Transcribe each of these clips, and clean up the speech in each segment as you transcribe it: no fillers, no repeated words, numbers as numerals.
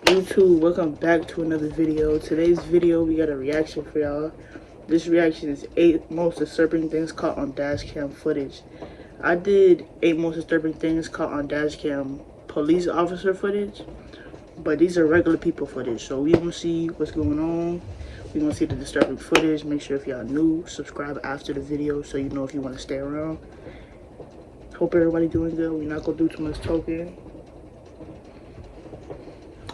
YouTube, welcome back to another video. Today's video, we got a reaction for y'all. This reaction is 8 most disturbing things caught on dashcam footage. I did 8 most disturbing things caught on dashcam police officer footage, but these are regular people footage. So we gonna see what's going on. We gonna see the disturbing footage. Make sure if y'all new, subscribe after the video so you know if you want to stay around. Hope everybody doing good. We're not gonna do too much talking.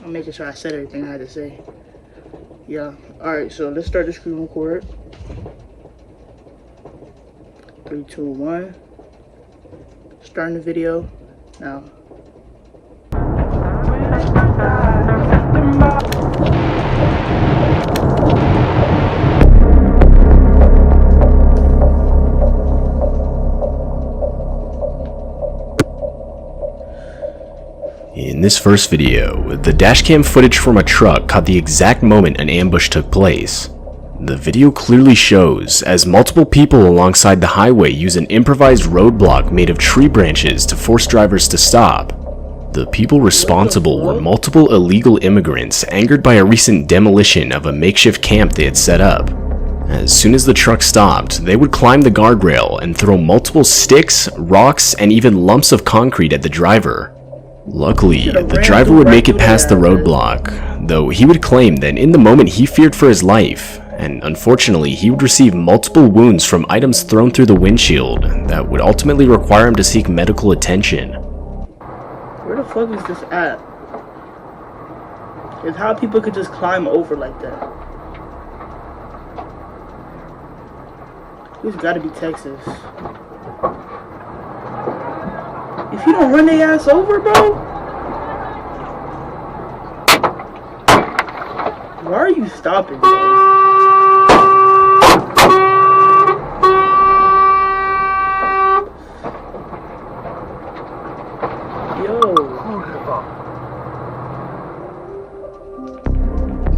I'm making sure I said everything I had to say. Yeah. Alright, so let's start the screen record. 3, 2, 1. Starting the video now. In this first video, the dashcam footage from a truck caught the exact moment an ambush took place. The video clearly shows as multiple people alongside the highway use an improvised roadblock made of tree branches to force drivers to stop. The people responsible were multiple illegal immigrants angered by a recent demolition of a makeshift camp they had set up. As soon as the truck stopped, they would climb the guardrail and throw multiple sticks, rocks, and even lumps of concrete at the driver. Luckily, the driver would make it past the roadblock, though he would claim that in the moment he feared for his life, and unfortunately he would receive multiple wounds from items thrown through the windshield that would ultimately require him to seek medical attention. Where the fuck is this at? It's how people could just climb over like that. This gotta be Texas. If you don't run their ass over, bro, why are you stopping, bro?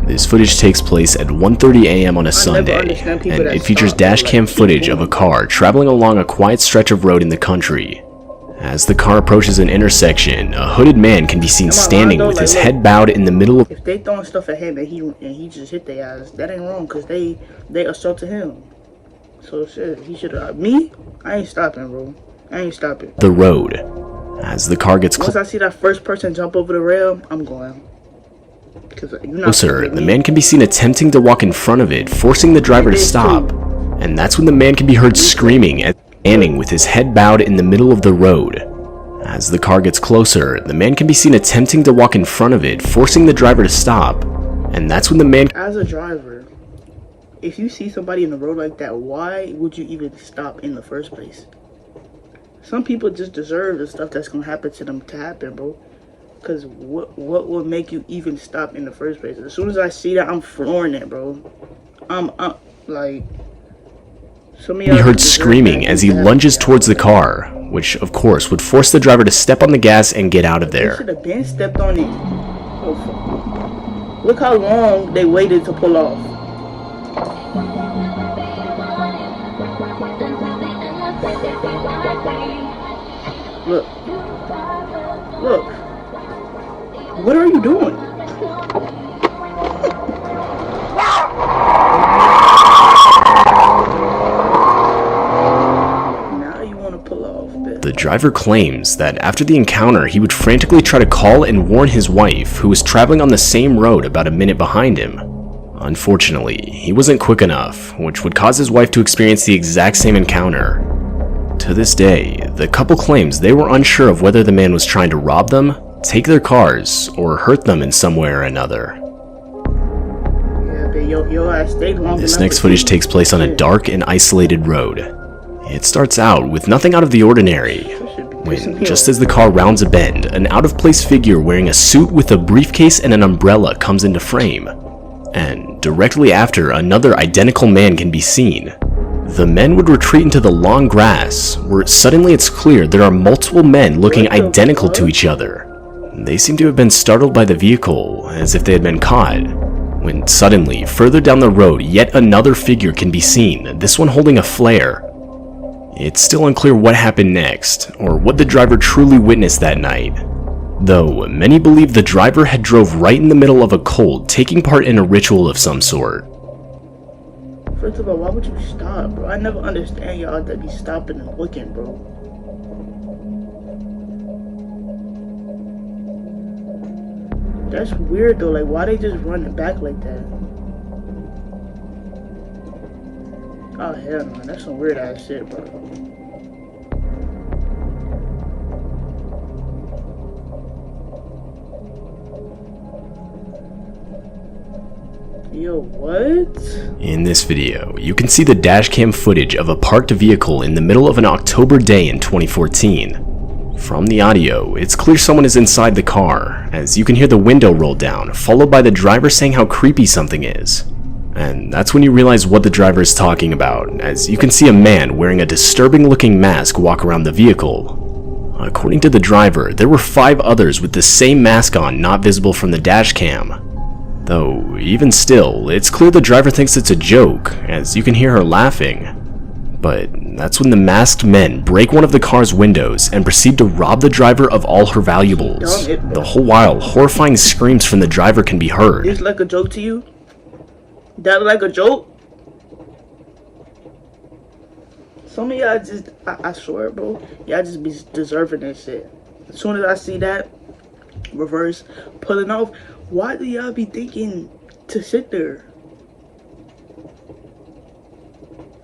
This footage takes place at 1:30 a.m. on a Sunday, and it features dashcam footage of a car traveling along a quiet stretch of road in the country. As the car approaches an intersection, a hooded man can be seen standing with his head bowed in the middle of— If they throwing stuff at him and he just hit their ass, that ain't wrong, because they assaulted him. So shit, he should have. Me? I ain't stopping, bro. I ain't stopping. The road. As the car gets once I see that first person jump over the rail, I'm going. Closer, the man can be seen attempting to walk in front of it, forcing the driver to stop. And that's when the man can be heard screaming and standing with his head bowed in the middle of the road. As the car gets closer, the man can be seen attempting to walk in front of it, forcing the driver to stop. And that's when the man— As a driver, if you see somebody in the road like that, why would you even stop in the first place? Some people just deserve the stuff that's gonna happen to them to happen, bro. Because what will make you even stop in the first place? As soon as I see that, I'm flooring it, bro. I'm like... He heard screaming as he lunges towards the car, which of course would force the driver to step on the gas and get out of there. They should have been stepped on it. Oh, look how long they waited to pull off. Look. Look. What are you doing? The driver claims that after the encounter, he would frantically try to call and warn his wife, who was traveling on the same road about a minute behind him. Unfortunately, he wasn't quick enough, which would cause his wife to experience the exact same encounter. To this day, the couple claims they were unsure of whether the man was trying to rob them, take their cars, or hurt them in some way or another. This next footage takes place on a dark and isolated road. It starts out with nothing out of the ordinary, when just as the car rounds a bend, an out-of-place figure wearing a suit with a briefcase and an umbrella comes into frame. And directly after, another identical man can be seen. The men would retreat into the long grass, where suddenly it's clear there are multiple men looking identical to each other. They seem to have been startled by the vehicle, as if they had been caught, when suddenly, further down the road, yet another figure can be seen, this one holding a flare. It's still unclear what happened next, or what the driver truly witnessed that night. though many believe the driver had drove right in the middle of a cult, taking part in a ritual of some sort. First of all, why would you stop, bro? I never understand y'all that be stopping and looking, bro. That's weird though, like why they just running back like that? Oh hell no, that's some weird ass shit, bro. Yo, what? In this video, you can see the dashcam footage of a parked vehicle in the middle of an October day in 2014. From the audio, it's clear someone is inside the car, as you can hear the window roll down, followed by the driver saying how creepy something is. And that's when you realize what the driver is talking about, as you can see a man wearing a disturbing looking mask walk around the vehicle. According to the driver, there were 5 others with the same mask on not visible from the dashcam. Though, even still, it's clear the driver thinks it's a joke, as you can hear her laughing. But that's when the masked men break one of the car's windows and proceed to rob the driver of all her valuables. The whole while, horrifying screams from the driver can be heard. It's like a joke to you? That like a joke? Some of y'all just, I swear, bro, y'all just be deserving that shit. As soon as I see that, reverse, pulling off, why do y'all be thinking to sit there?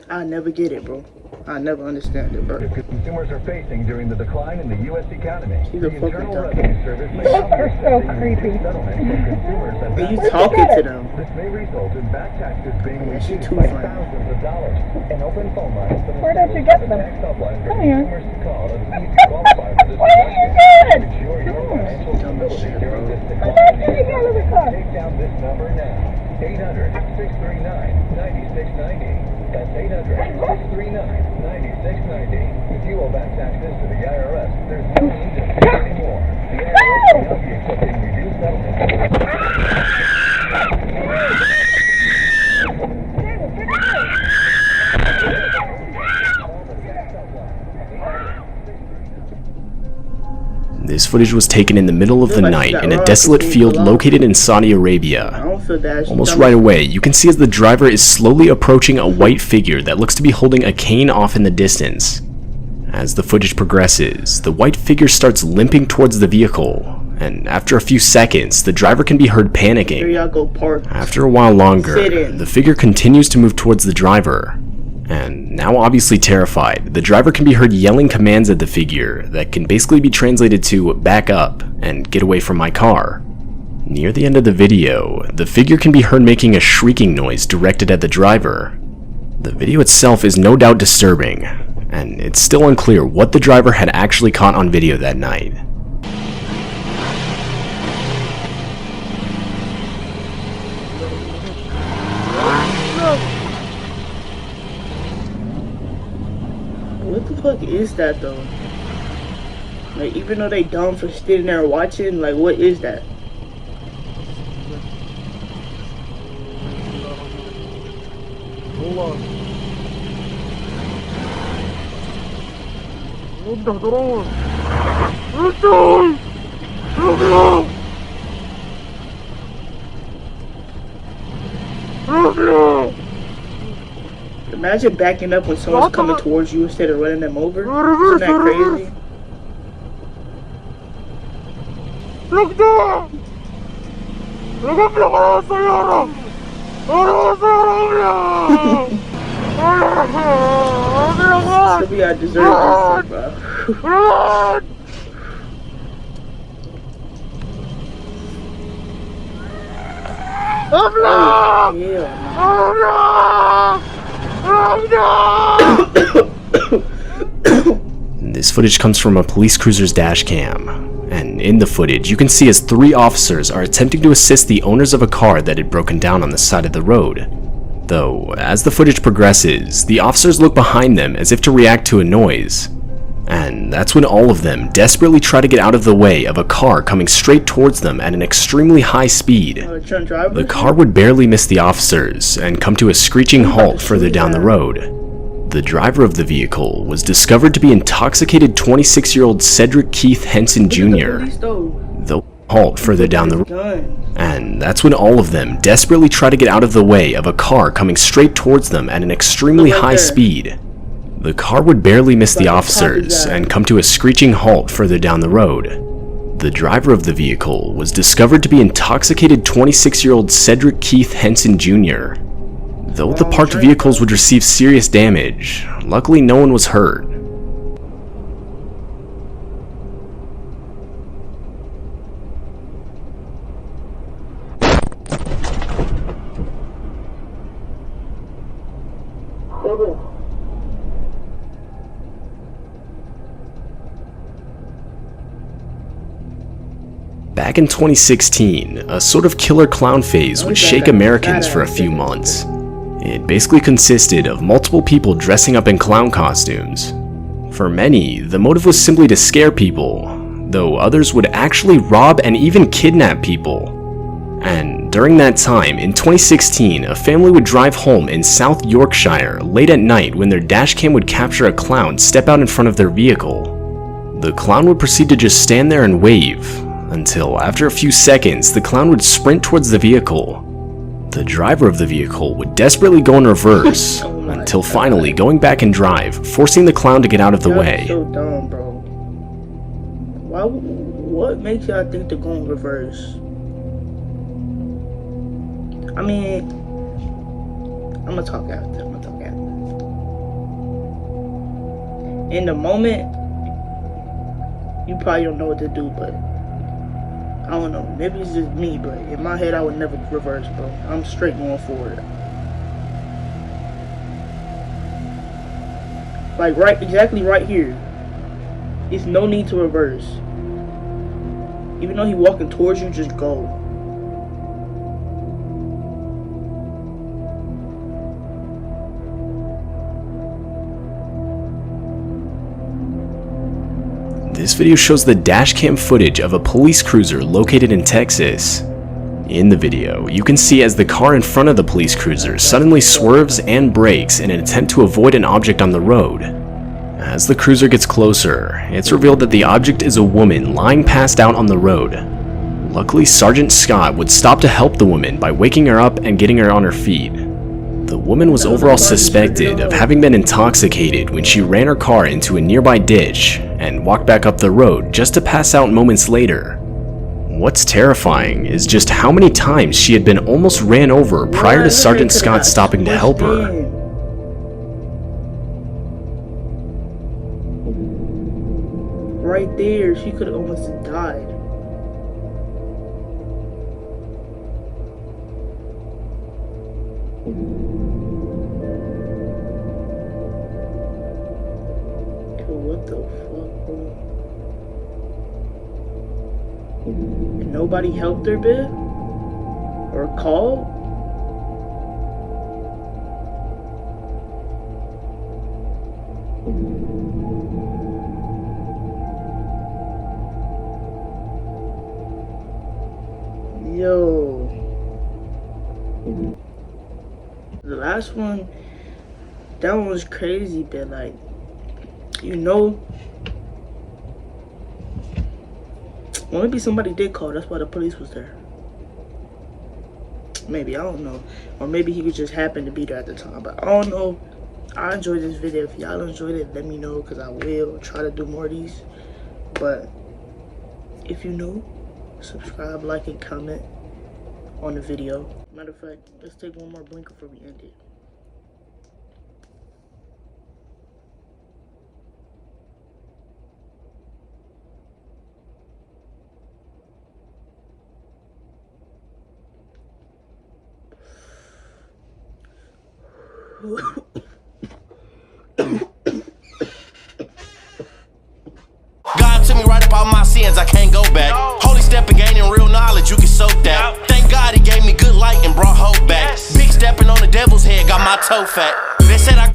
I never get it, bro. I never understand it, bro. Consumers are facing during the decline in the U.S. economy. She's a The fucking Internal dumb. Revenue Service may Those are so creepy. And you talking to them. This may result in back taxes being Yeah, she reduced too by funny. thousands of dollars. An open phone line for the Where did you get them? tax helpline for Come here. consumers to call and see if you qualify for this What are you deduction. doing? Ensure your financial stability during this I decline. thought you were getting out of the car. Take down this number now. 800-639-9690. That's 800-639-9690. If you owe back taxes to the IRS, there's no need to pay anymore. The IRS will not be accepting reduced settlements. This footage was taken in the middle of the Feel like night you got in a robbed desolate before you field pull off. located in Saudi I Arabia. don't feel bad. She Almost dumb. right away, you can see as the driver is slowly approaching a white figure that looks to be holding a cane off in the distance. As the footage progresses, the white figure starts limping towards the vehicle, and after a few seconds, the driver can be heard Here panicking. y'all go park. After a while Sit longer, in. the figure continues to move towards the driver, and now obviously terrified, the driver can be heard yelling commands at the figure that can basically be translated to back up and get away from my car. Near the end of the video, the figure can be heard making a shrieking noise directed at the driver. The video itself is no doubt disturbing, and it's still unclear what the driver had actually caught on video that night. What the fuck is that though? Like, even though they dumb for sitting there watching, like, what is that? Imagine backing up when someone's coming towards you instead of running them over. Isn't that crazy? So we gotta deserve this, bro. Oh, This footage comes from a police cruiser's dash cam, and in the footage you can see as 3 officers are attempting to assist the owners of a car that had broken down on the side of the road. Though, as the footage progresses, the officers look behind them as if to react to a noise. And that's when all of them desperately try to get out of the way of a car coming straight towards them at an extremely high speed. Drunk driver? The car would barely miss the officers and come to a screeching halt further down the road. The driver of the vehicle was discovered to be intoxicated 26-year-old Cedric Keith Henson Jr. They'll halt further down the road, and that's when all of them desperately try to get out of the way of a car coming straight towards them at an extremely high speed. The car would barely miss the officers and come to a screeching halt further down the road. The driver of the vehicle was discovered to be intoxicated 26-year-old Cedric Keith Henson Jr. Though the parked vehicles would receive serious damage, luckily no one was hurt. Back in 2016, a sort of killer clown phase would shake Americans for a few months. It basically consisted of multiple people dressing up in clown costumes. For many, the motive was simply to scare people, though others would actually rob and even kidnap people. And during that time, in 2016, a family would drive home in South Yorkshire late at night when their dashcam would capture a clown step out in front of their vehicle. The clown would proceed to just stand there and wave, until after a few seconds, the clown would sprint towards the vehicle. The driver of the vehicle would desperately go in reverse, until finally going back and drive, forcing the clown to get out of the way. So dumb, bro. What makes y'all think to go in reverse? I mean, I'm gonna talk after. In the moment, you probably don't know what to do, but I don't know, maybe it's just me, but in my head I would never reverse, bro. I'm straight going forward. Like exactly right here. It's no need to reverse. Even though he walking towards you, just go. This video shows the dashcam footage of a police cruiser located in Texas. In the video, you can see as the car in front of the police cruiser suddenly swerves and brakes in an attempt to avoid an object on the road. As the cruiser gets closer, it's revealed that the object is a woman lying passed out on the road. Luckily, Sergeant Scott would stop to help the woman by waking her up and getting her on her feet. The woman was overall suspected of having been intoxicated when she ran her car into a nearby ditch and walked back up the road just to pass out moments later. What's terrifying is just how many times she had been almost ran over prior to Sergeant Scott stopping to help her. Right there, she could have almost died. What the fuck, bro? And nobody helped her, bit? Or called? Yo. The last one, that one was crazy, but like, you know, well, maybe somebody did call, that's why the police was there. Maybe, I don't know. Or maybe he could just happen to be there at the time, but I don't know. I enjoyed this video. If y'all enjoyed it, let me know, because I will try to do more of these. But if you new, subscribe, like, and comment on the video. Matter of fact, let's take one more blink before we end it. God took me right up all my sins, I can't go back. Holy step and gaining real knowledge, you can soak that. Thank God he gave me good light and brought hope back. Big stepping on the devil's head, got my toe fat. They said I